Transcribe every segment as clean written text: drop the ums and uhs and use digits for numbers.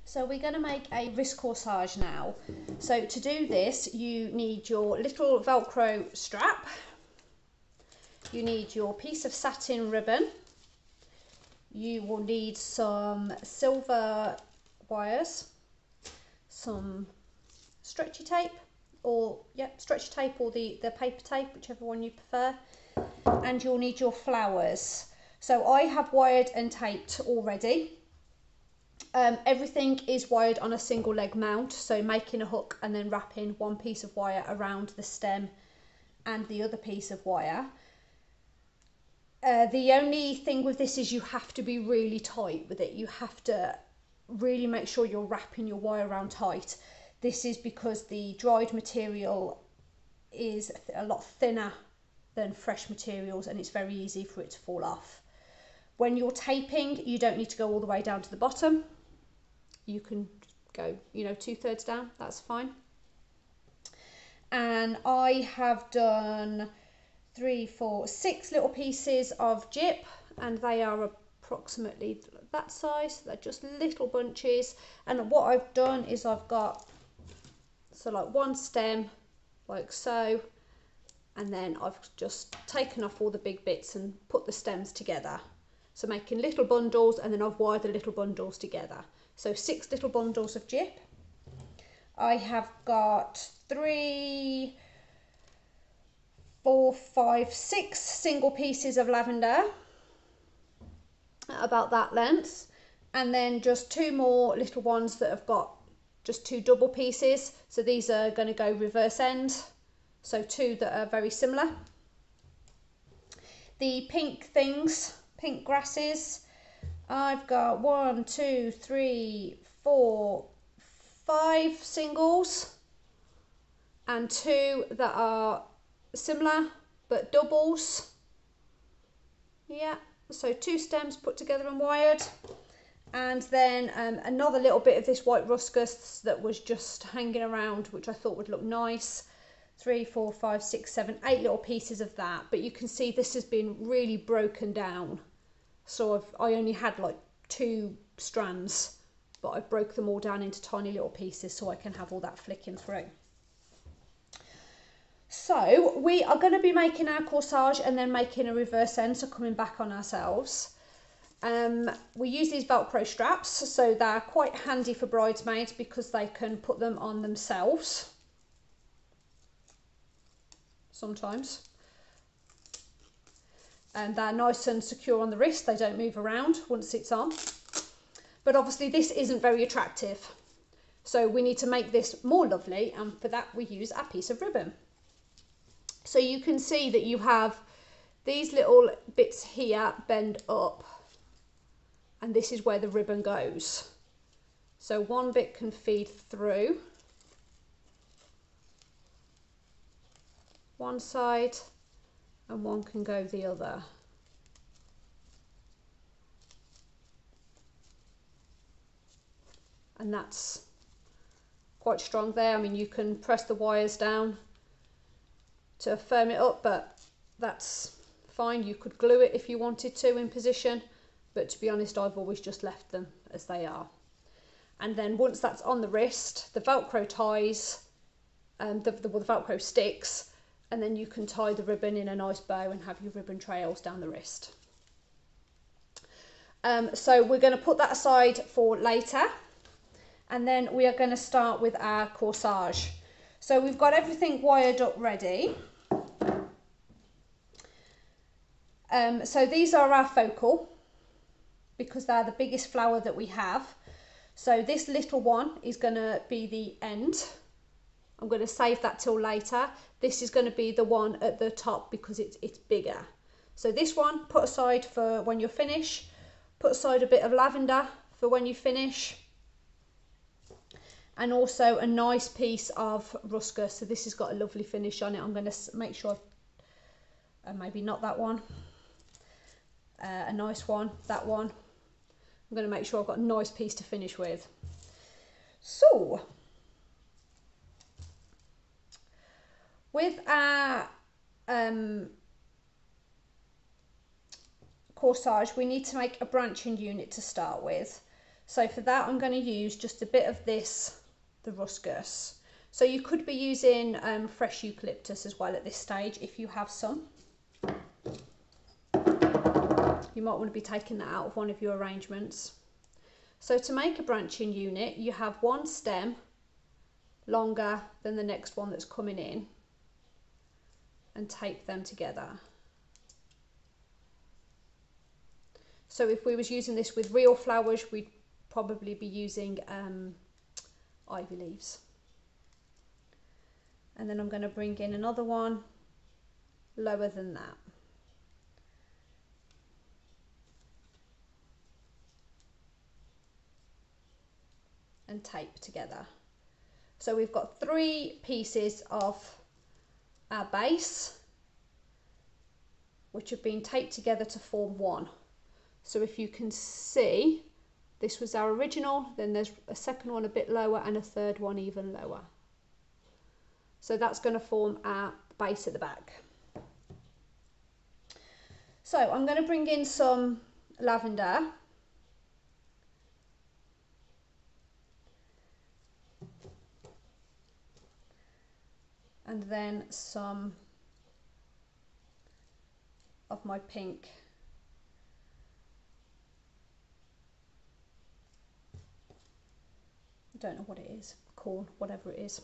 So we're going to make a wrist corsage now. So to do this, you need your little Velcro strap, you need your piece of satin ribbon, you will need some silver wires, some stretchy tape, or stretchy tape or the paper tape, whichever one you prefer, and you'll need your flowers. So I have wired and taped already. Everything is wired on a single leg mount, so making a hook and then wrapping one piece of wire around the stem and the other piece of wire. The only thing with this is you have to be really tight with it. You have to really make sure you're wrapping your wire around tight. This is because the dried material is a lot thinner than fresh materials and it's very easy for it to fall off. When you're taping, you don't need to go all the way down to the bottom. You can go, 2/3 down, that's fine. And I have done 3, 4, 6 little pieces of jip, and they are approximately that size. They're just little bunches. And what I've done is I've got, like one stem, like so, and then I've just taken off all the big bits and put the stems together. So making little bundles, and then I've wired the little bundles together. So 6 little bundles of jip. I have got 3, 4, 5, 6 single pieces of lavender, about that length, and then just 2 more little ones that have got just 2 double pieces. So these are going to go reverse end, so 2 that are very similar. The pink things, pink grasses, I've got 1, 2, 3, 4, 5 singles and 2 that are similar but doubles. Yeah, so 2 stems put together and wired, and then another little bit of this white ruscus that was just hanging around, which I thought would look nice. 3, 4, 5, 6, 7, 8 little pieces of that, but you can see this has been really broken down. So I only had like 2 strands, but I broke them all down into tiny little pieces so I can have all that flicking through. So we are going to be making our corsage and then making a reverse end, so coming back on ourselves. We use these Velcro straps, so they're quite handy for bridesmaids because they can put them on themselves sometimes. And they're nice and secure on the wrist, they don't move around once it's on. But obviously this isn't very attractive, so we need to make this more lovely, and for that we use a piece of ribbon. So you can see that you have these little bits here bend up, and this is where the ribbon goes. So one bit can feed through one side and one can go the other. And that's quite strong there. I mean, you can press the wires down to firm it up, but that's fine. You could glue it if you wanted to in position, but to be honest, I've always just left them as they are. And then once that's on the wrist, the Velcro ties, the Velcro sticks, and then you can tie the ribbon in a nice bow and have your ribbon trails down the wrist. So we're going to put that aside for later, and then we are going to start with our corsage. So we've got everything wired up ready. So these are our focal, because they're the biggest flower that we have. So this little one is going to be the end. I'm going to save that till later. This is going to be the one at the top because it's bigger. So this one, put aside for when you finish. Put aside a bit of lavender for when you finish. And also a nice piece of ruscus. So this has got a lovely finish on it. I'm going to make sure, maybe not that one. A nice one, that one. I'm going to make sure I've got a nice piece to finish with. So, with our corsage, we need to make a branching unit to start with. So for that, I'm going to use just a bit of this, the ruscus. So you could be using fresh eucalyptus as well at this stage if you have some. You might want to be taking that out of one of your arrangements. So to make a branching unit, you have one stem longer than the next one that's coming in and tape them together. So if we was using this with real flowers, we'd probably be using ivy leaves. And then I'm going to bring in another one lower than that. And tape together. So we've got 3 pieces of our base, which have been taped together to form one. So if you can see, this was our original, then there's a second one a bit lower and a third one even lower. So that's going to form our base at the back. So I'm going to bring in some lavender. And then some of my pink. I don't know what it is, corn, whatever it is.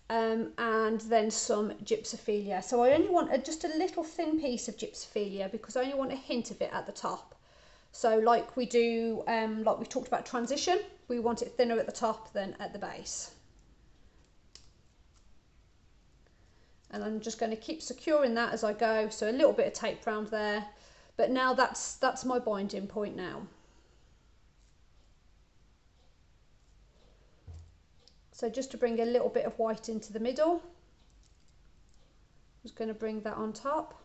And then some gypsophilia. So I only want just a little thin piece of gypsophilia because I only want a hint of it at the top. So like we do, like we talked about transition, we want it thinner at the top than at the base. And I'm just going to keep securing that as I go. So a little bit of tape round there, but now that's my binding point now. So just to bring a little bit of white into the middle, I'm just going to bring that on top.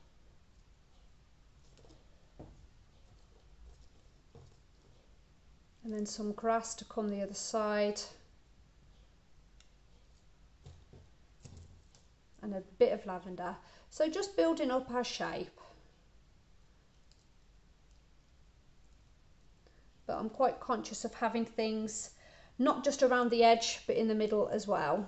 And then some grass to come the other side. And a bit of lavender. So just building up our shape. But I'm quite conscious of having things not just around the edge, but in the middle as well.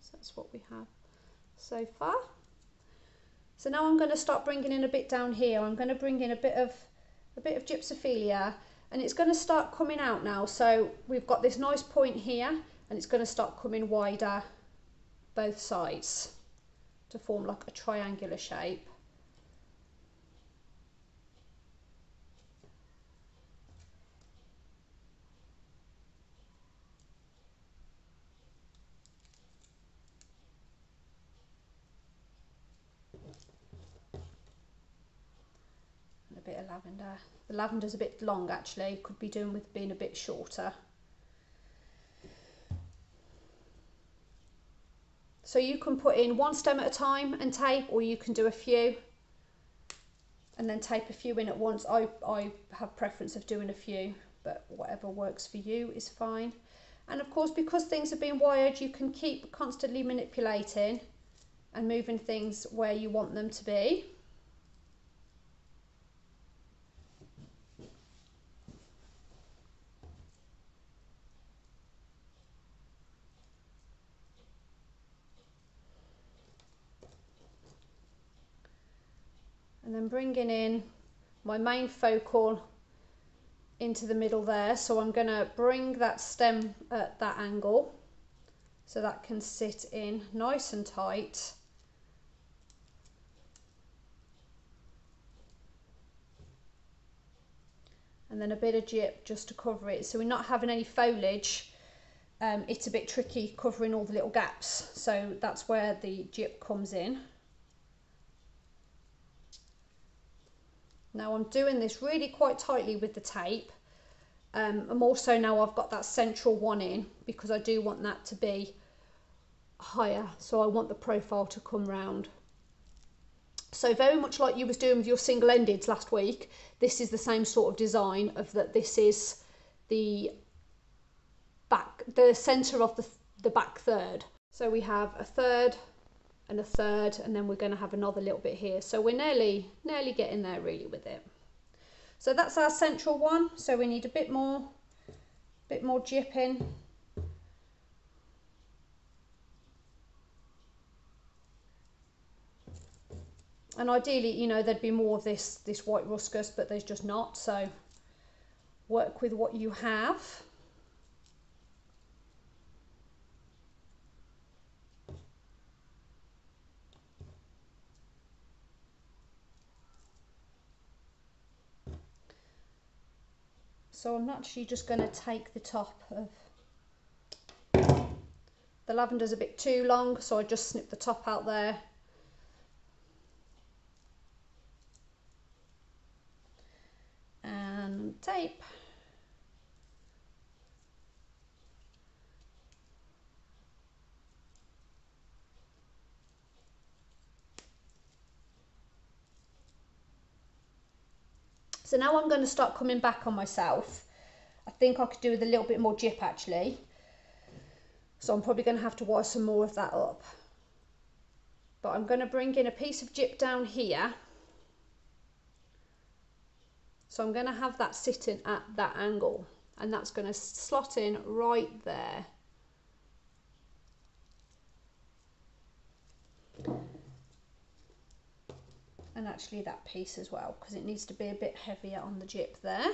So that's what we have so far. So now I'm going to start bringing in a bit down here. I'm going to bring in a bit of gypsophilia, and it's going to start coming out now. So we've got this nice point here, and it's going to start coming wider both sides to form like a triangular shape. And a bit of lavender. The lavender's a bit long actually, could be doing with being a bit shorter. So you can put in one stem at a time and tape, or you can do a few and then tape a few in at once. I have preference of doing a few, but whatever works for you is fine. And of course, because things have been wired, you can keep constantly manipulating and moving things where you want them to be. And then bringing in my main focal into the middle there. So I'm going to bring that stem at that angle so that can sit in nice and tight. And then a bit of gyp just to cover it. So we're not having any foliage. It's a bit tricky covering all the little gaps. So that's where the gyp comes in. Now I'm doing this really quite tightly with the tape. I'm also now I've got that central one in because I do want that to be higher. So I want the profile to come round. So very much like you was doing with your single endeds last week, this is the same sort of design of that. This is the the center of the back third. So we have a third and a third, and then we're going to have another little bit here. So we're nearly getting there really with it. So that's our central one. So we need a bit more jip in. And ideally, you know, there'd be more of this white ruscus, but there's just not. So work with what you have. So I'm actually just going to take the top of, the lavender's a bit too long, so I just snip the top out there. And tape. So now I'm going to start coming back on myself. I think I could do with a little bit more jip actually. So I'm probably going to have to wire some more of that up. But I'm going to bring in a piece of jip down here. So I'm going to have that sitting at that angle, and that's going to slot in right there. And actually that piece as well, because it needs to be a bit heavier on the jip there.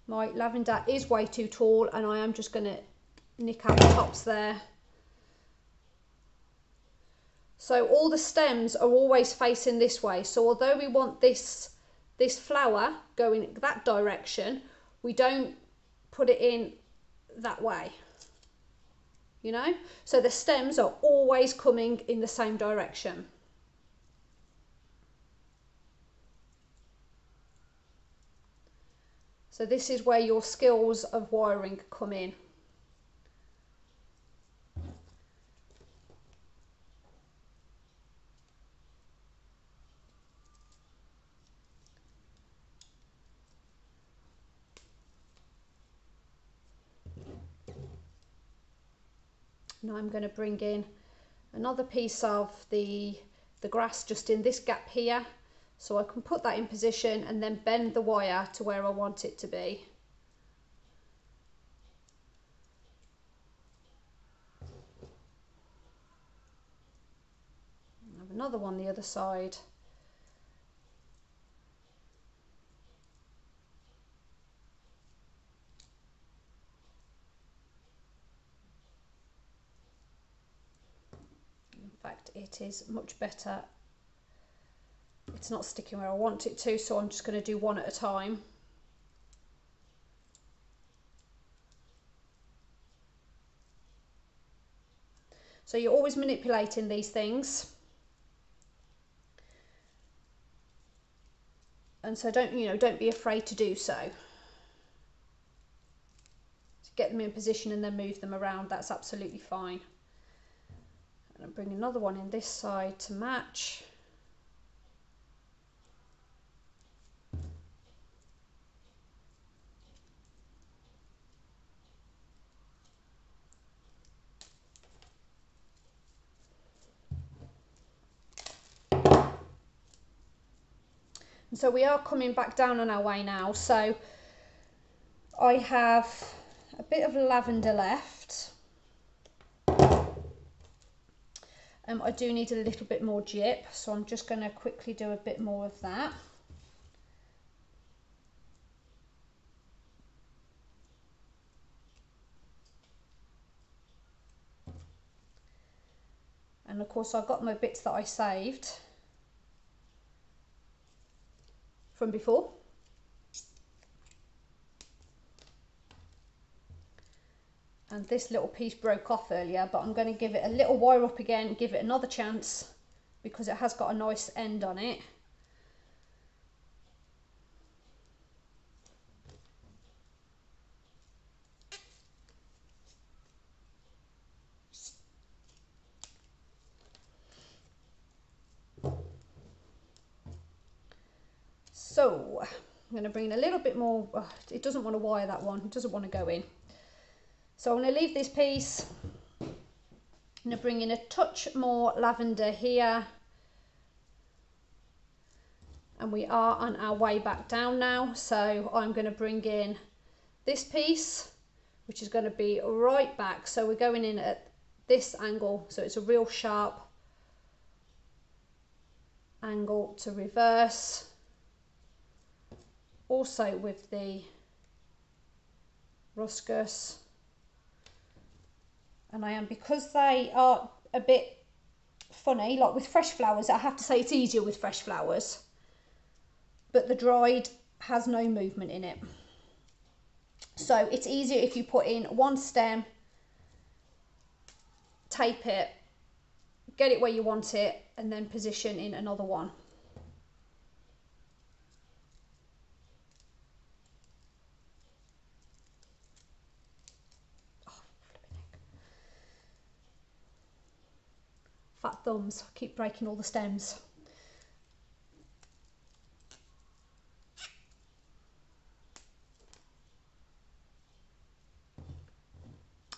My lavender is way too tall, and I am just going to nick out the tops there. So all the stems are always facing this way. So although we want this flower going that direction, we don't put it in that way. You know, so the stems are always coming in the same direction. So this is where your skills of wiring come in. Now I'm going to bring in another piece of the grass just in this gap here, so I can put that in position and then bend the wire to where I want it to be. I have another one the other side. In fact, it is much better. It's not sticking where I want it to, so I'm just going to do one at a time. So you're always manipulating these things. And so don't be afraid to do so. To get them in position and then move them around, that's absolutely fine. And I'll bring another one in this side to match. And so we are coming back down on our way now. So I have a bit of lavender left. I do need a little bit more jip, so I'm just going to quickly do a bit more of that. And of course I've got my bits that I saved from before. And this little piece broke off earlier, but I'm going to give it a little wire up again, give it another chance, because it has got a nice end on it. So I'm going to bring in a little bit more. It doesn't want to wire, that one. It doesn't want to go in. So I'm going to leave this piece. I'm going to bring in a touch more lavender here. And we are on our way back down now. So I'm going to bring in this piece, which is going to be right back. So we're going in at this angle. So it's a real sharp angle to reverse. Also with the ruscus. And I am, because they are a bit funny, like with fresh flowers, I have to say it's easier with fresh flowers, but the dried has no movement in it. So it's easier if you put in one stem, tape it, get it where you want it, and then position in another one. Fat thumbs, keep breaking all the stems.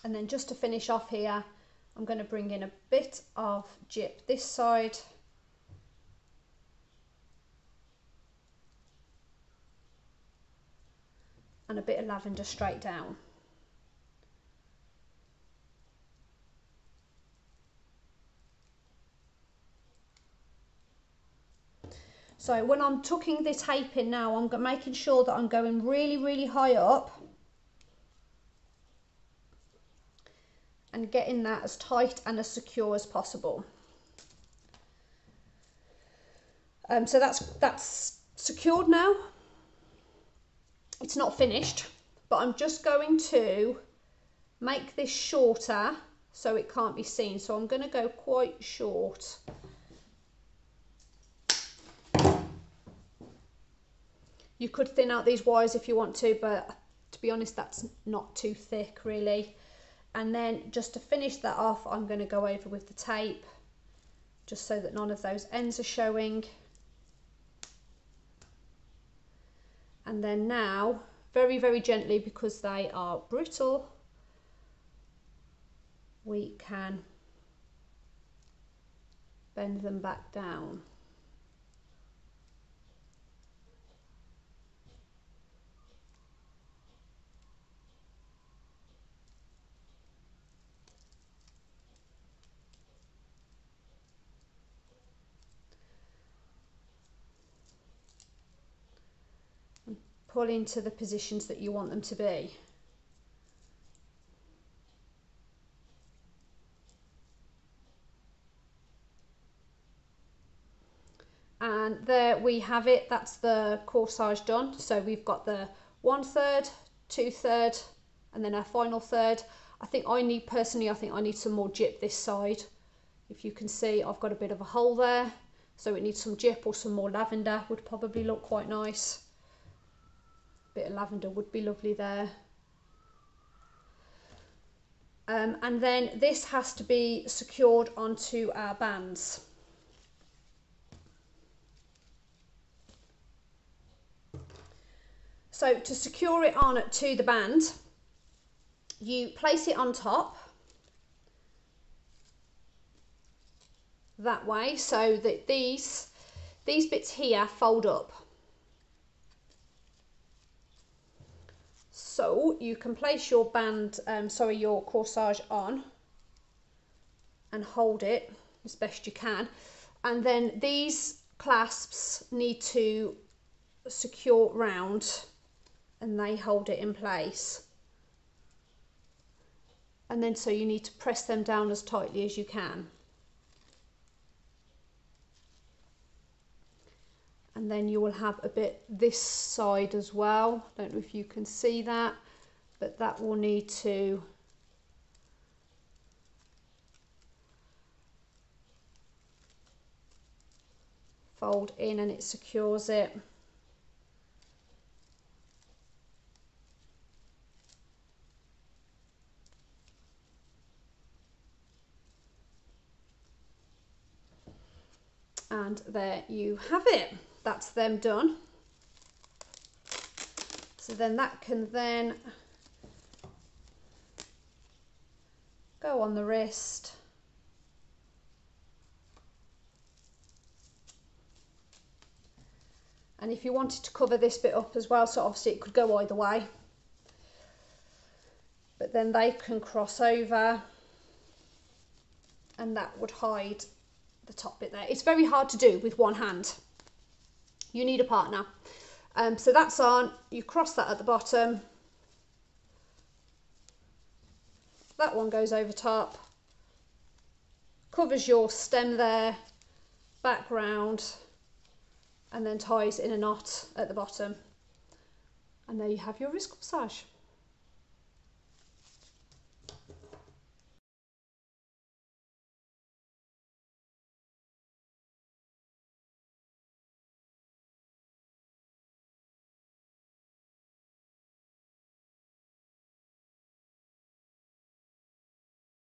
And then just to finish off here, I'm going to bring in a bit of gyp this side. And a bit of lavender straight down. So when I'm tucking the tape in now, I'm making sure that I'm going really, really high up and getting that as tight and as secure as possible. So that's secured now. It's not finished, but I'm just going to make this shorter so it can't be seen. So I'm going to go quite short. You could thin out these wires if you want to, but to be honest, that's not too thick really. And then just to finish that off, I'm going to go over with the tape, just so that none of those ends are showing. And then now, very, very gently, because they are brittle, we can bend them back down. Pull into the positions that you want them to be. And there we have it. That's the corsage done. So we've got the 1/3, 2/3, and then our final third. I think I need some more gyp this side. If you can see, I've got a bit of a hole there, so it needs some gyp or some more lavender. Would probably look quite nice. Bit of lavender would be lovely there. And then this has to be secured onto our bands. So to secure it on to the band, you place it on top that way, so that these bits here fold up. So you can place your your corsage on and hold it as best you can, and then these clasps need to secure round and they hold it in place. And then so you need to press them down as tightly as you can. And then you will have a bit this side as well. Don't know if you can see that, but that will need to fold in and it secures it. And there you have it. That's them done. So then that can then go on the wrist. And if you wanted to cover this bit up as well, so obviously it could go either way, but then they can cross over and that would hide the top bit there. It's very hard to do with one hand. You need a partner. So that's on, you cross that at the bottom. That one goes over top, covers your stem there, background, and then ties in a knot at the bottom. And there you have your wrist corsage.